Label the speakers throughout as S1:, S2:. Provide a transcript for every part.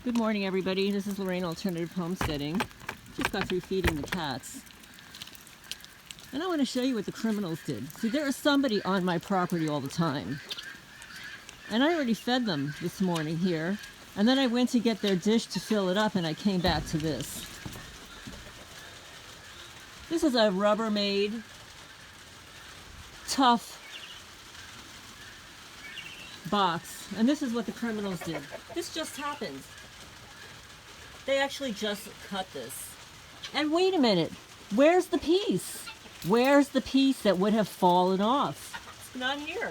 S1: Good morning, everybody. This is Lorraine Alternative Homesteading. Just got through feeding the cats. And I want to show you what the criminals did. See, there is somebody on my property all the time. And I already fed them this morning here. And then I went to get their dish to fill it up and I came back to this. This is a Rubbermaid, tough box. And this is what the criminals did. This just happened. They actually just cut this. And wait a minute, where's the piece? Where's the piece that would have fallen off? It's not here.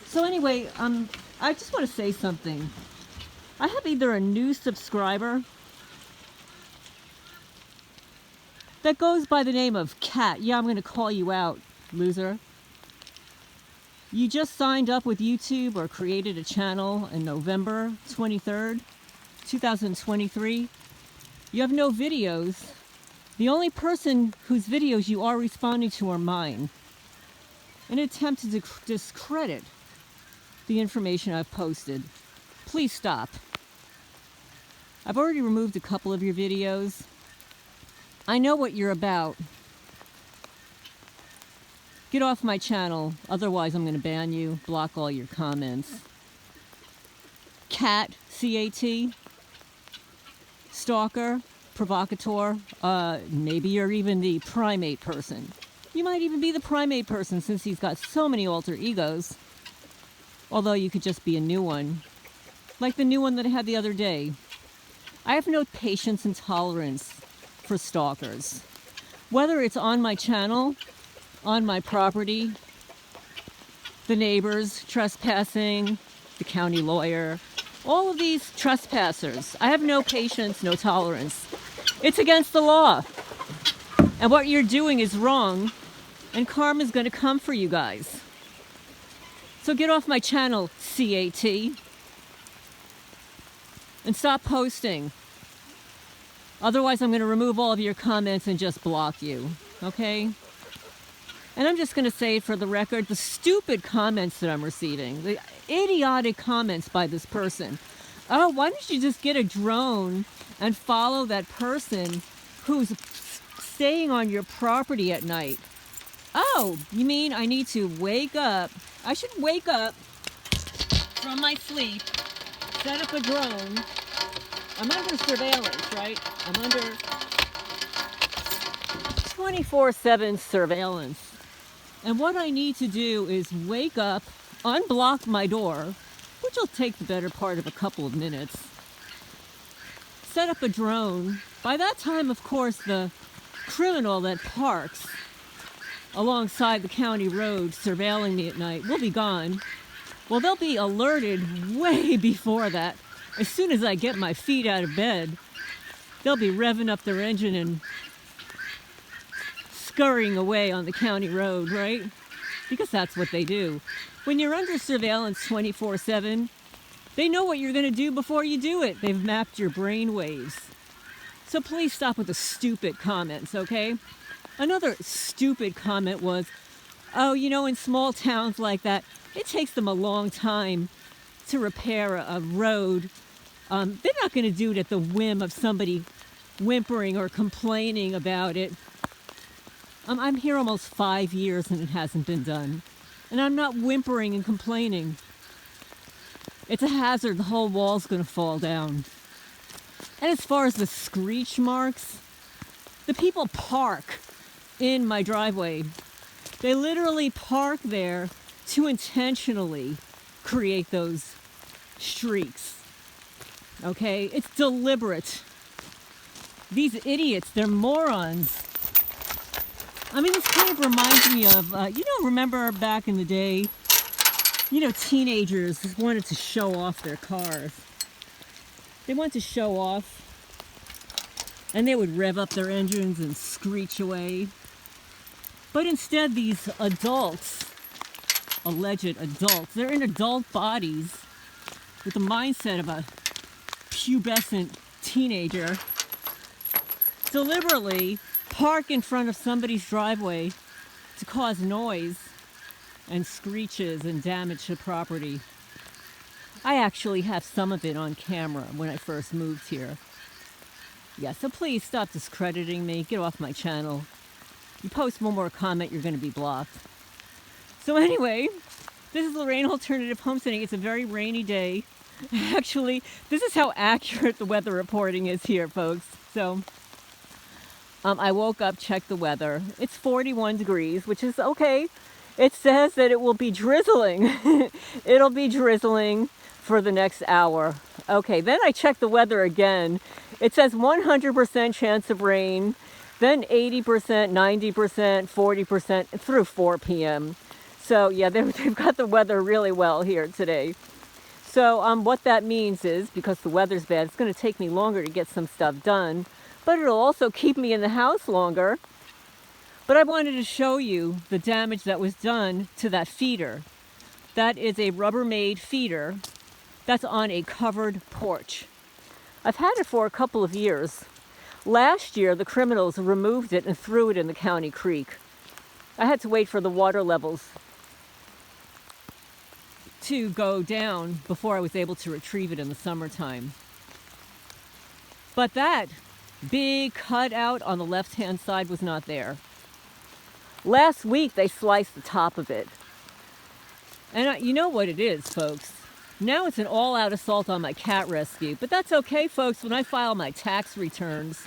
S1: So anyway, I just want to say something. I have either a new subscriber that goes by the name of Cat. Yeah, I'm going to call you out, loser. You just signed up with YouTube or created a channel in November 23rd. 2023. You have no videos. The only person whose videos you are responding to are mine. In an attempt to discredit the information I've posted. Please stop. I've already removed a couple of your videos. I know what you're about. Get off my channel, otherwise I'm going to ban you, block all your comments. Cat, C-A-T. Stalker, provocateur, maybe you're even the primate person. You might even be the primate person since he's got so many alter egos. Although you could just be a new one. Like the new one that I had the other day. I have no patience and tolerance for stalkers. Whether it's on my channel, on my property, the neighbors trespassing, the county lawyer, all of these trespassers. I have no patience, no tolerance. It's against the law. And what you're doing is wrong, and karma's going to come for you guys. So get off my channel, CAT, and stop posting. Otherwise, I'm going to remove all of your comments and just block you, okay? And I'm just going to say for the record, the stupid comments that I'm receiving, the idiotic comments by this person. Oh, why don't you just get a drone and follow that person who's staying on your property at night? Oh, you mean I need to wake up? I should wake up from my sleep, set up a drone. I'm under surveillance, right? I'm under 24/7 surveillance. And what I need to do is wake up, unblock my door, which will take the better part of a couple of minutes, set up a drone. By that time, of course, the criminal that parks alongside the county road surveilling me at night will be gone. Well, they'll be alerted way before that. As soon as I get my feet out of bed, they'll be revving up their engine and scurrying away on the county road, right? Because that's what they do. When you're under surveillance 24/7, they know what you're going to do before you do it. They've mapped your brain waves. So please stop with the stupid comments, okay? Another stupid comment was, oh, you know, in small towns like that, it takes them a long time to repair a road. They're not going to do it at the whim of somebody whimpering or complaining about it. I'm here almost 5 years and it hasn't been done. And I'm not whimpering and complaining. It's a hazard. The whole wall's going to fall down. And as far as the screech marks, the people park in my driveway. They literally park there to intentionally create those streaks. Okay? It's deliberate. These idiots, they're morons. I mean, this kind of reminds me of, remember back in the day, teenagers wanted to show off their cars. They wanted to show off, and they would rev up their engines and screech away. But instead, these adults, alleged adults, they're in adult bodies with the mindset of a pubescent teenager, deliberately park in front of somebody's driveway to cause noise and screeches and damage to property. I actually have some of it on camera when I first moved here. Yeah, so please stop discrediting me. Get off my channel. You post one more comment, you're going to be blocked. So anyway, this is Lorraine Alternative Homesteading. It's a very rainy day. Actually, this is how accurate the weather reporting is here, folks. So I woke up, checked the weather. It's 41 degrees, which is okay. It says that it will be drizzling. It'll be drizzling for the next hour. Okay, then I checked the weather again. It says 100% chance of rain, then 80%, 90%, 40% through 4 p.m. So yeah, they've got the weather really well here today. So what that means is, because the weather's bad, it's going to take me longer to get some stuff done, but it'll also keep me in the house longer. But I wanted to show you the damage that was done to that feeder. That is a Rubbermaid feeder that's on a covered porch. I've had it for a couple of years. Last year, the criminals removed it and threw it in the county creek. I had to wait for the water levels to go down before I was able to retrieve it in the summertime. But that big cutout on the left-hand side was not there. Last week, they sliced the top of it. And you know what it is, folks. Now it's an all-out assault on my cat rescue. But that's okay, folks. When I file my tax returns,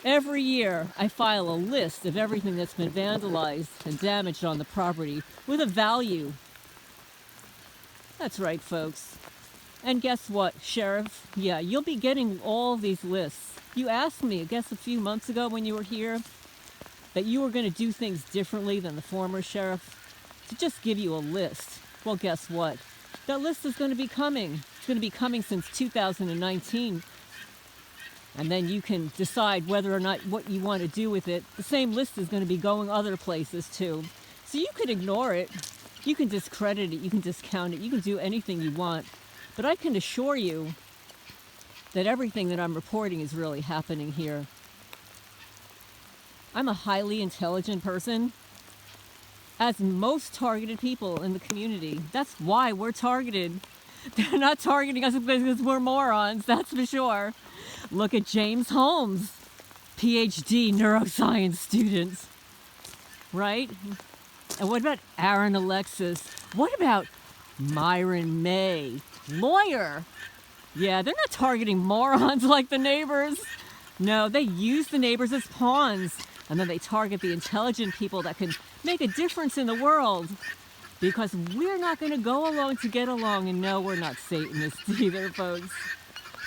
S1: every year I file a list of everything that's been vandalized and damaged on the property with a value. That's right, folks. And guess what, Sheriff? Yeah, you'll be getting all these lists. You asked me, I guess a few months ago when you were here, that you were going to do things differently than the former sheriff, to just give you a list. Well, guess what? That list is going to be coming. It's going to be coming since 2019. And then you can decide whether or not what you want to do with it. The same list is going to be going other places too. So you can ignore it. You can discredit it. You can discount it. You can do anything you want. But I can assure you that everything that I'm reporting is really happening here. I'm a highly intelligent person, as most targeted people in the community. That's why we're targeted. They're not targeting us because we're morons, that's for sure. Look at James Holmes, PhD neuroscience students, right? And what about Aaron Alexis? What about Myron May, lawyer? Yeah, they're not targeting morons like the neighbors. No, they use the neighbors as pawns. And then they target the intelligent people that can make a difference in the world. Because we're not going to go along to get along. And no, we're not Satanists either, folks.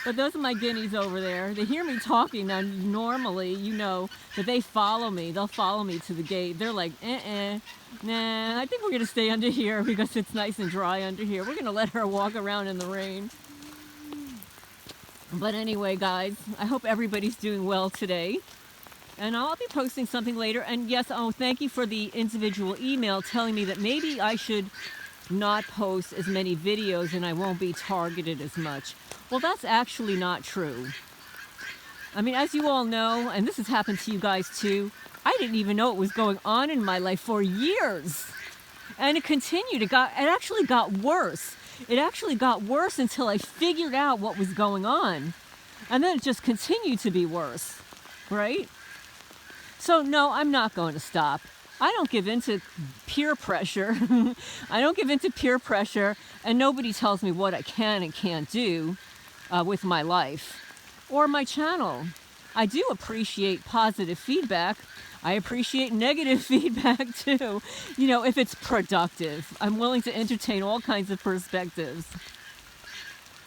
S1: But those are my guineas over there. They hear me talking. Now, normally, you know that they follow me. They'll follow me to the gate. They're like, nah, I think we're going to stay under here because it's nice and dry under here. We're going to let her walk around in the rain. But anyway, guys, I hope everybody's doing well today. And I'll be posting something later. And yes, thank you for the individual email telling me that maybe I should not post as many videos and I won't be targeted as much. Well, that's actually not true. I mean, as you all know, and this has happened to you guys too, I didn't even know what was going on in my life for years. And it continued. It actually got worse. It actually got worse until I figured out what was going on. And then it just continued to be worse, right? So no, I'm not going to stop. I don't give in to peer pressure. I don't give in to peer pressure, and nobody tells me what I can and can't do with my life or my channel. I do appreciate positive feedback. I appreciate negative feedback too. You know, if it's productive. I'm willing to entertain all kinds of perspectives.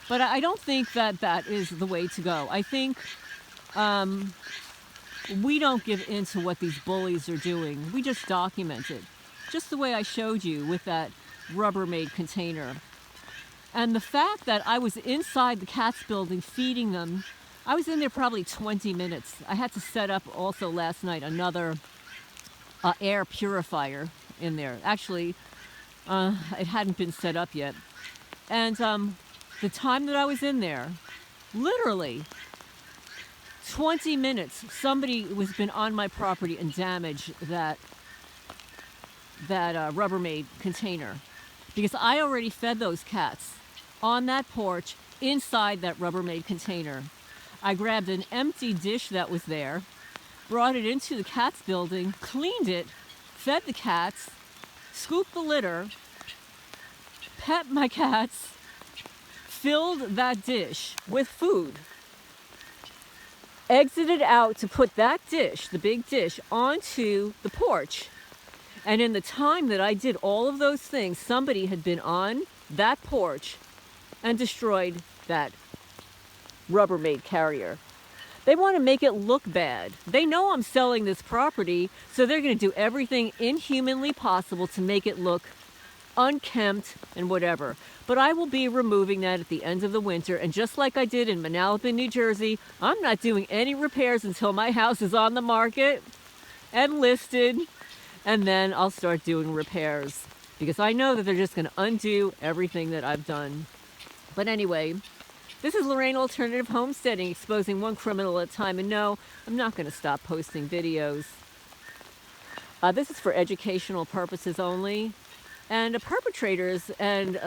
S1: But I don't think that that is the way to go. I think we don't give in to what these bullies are doing. We just document it. Just the way I showed you with that Rubbermaid container. And the fact that I was inside the cats building feeding them, I was in there probably 20 minutes. I had to set up also last night another air purifier in there. Actually, it hadn't been set up yet. And the time that I was in there, literally 20 minutes, somebody has been on my property and damaged that Rubbermaid container. Because I already fed those cats. on that porch inside that Rubbermaid container. I grabbed an empty dish that was there, brought it into the cat's building, cleaned it, fed the cats, scooped the litter, pet my cats, filled that dish with food, exited out to put that dish, the big dish, onto the porch. And in the time that I did all of those things, somebody had been on that porch and destroyed that Rubbermaid carrier. They want to make it look bad. They know I'm selling this property, so they're going to do everything inhumanly possible to make it look unkempt and whatever. But I will be removing that at the end of the winter, and just like I did in Manalapan, New Jersey, I'm not doing any repairs until my house is on the market and listed, and then I'll start doing repairs, because I know that they're just going to undo everything that I've done. But anyway, this is Lorraine Alternative Homesteading, exposing one criminal at a time. And no, I'm not going to stop posting videos. This is for educational purposes only. And perpetrators and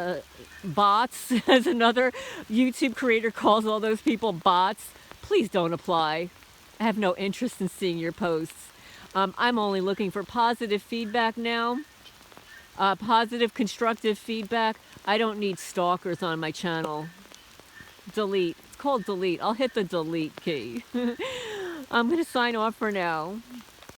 S1: bots, as another YouTube creator calls all those people bots, please don't apply. I have no interest in seeing your posts. I'm only looking for positive feedback now. Positive, constructive feedback. I don't need stalkers on my channel. Delete. It's called delete. I'll hit the delete key. I'm going to sign off for now.